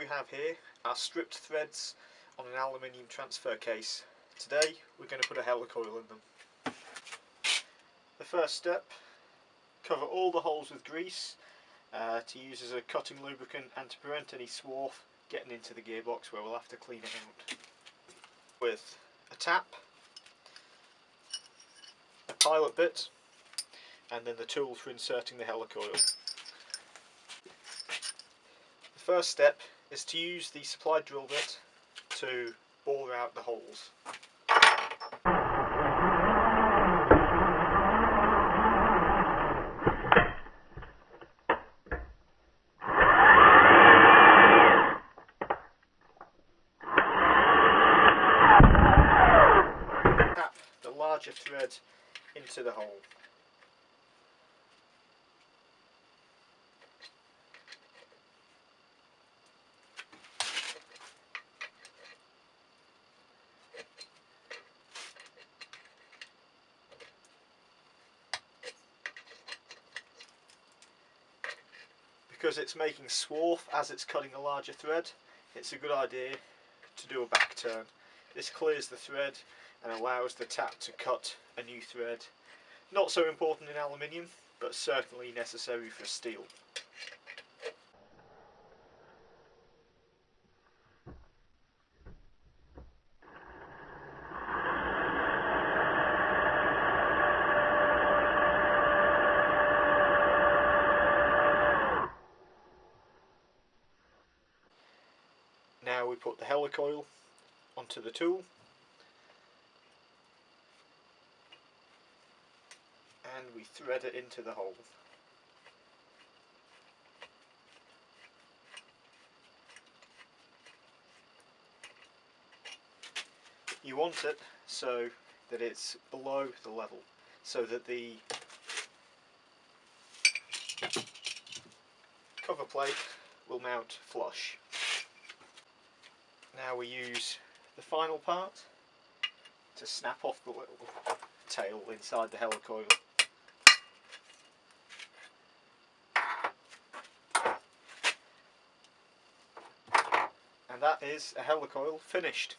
have here are stripped threads on an aluminium transfer case. Today we're going to put a helicoil in them. The first step, cover all the holes with grease to use as a cutting lubricant and to prevent any swarf getting into the gearbox where we'll have to clean it out. With a tap, a pilot bit, and then the tool for inserting the helicoil. The first step is to use the supplied drill bit to bore out the holes. Tap the larger thread into the hole. Because it's making swarf as it's cutting a larger thread, it's a good idea to do a back turn. This clears the thread and allows the tap to cut a new thread. Not so important in aluminium, but certainly necessary for steel. Now we put the helicoil onto the tool and we thread it into the hole. You want it so that it's below the level, so that the cover plate will mount flush. Now we use the final part to snap off the little tail inside the helicoil. And that is a helicoil finished.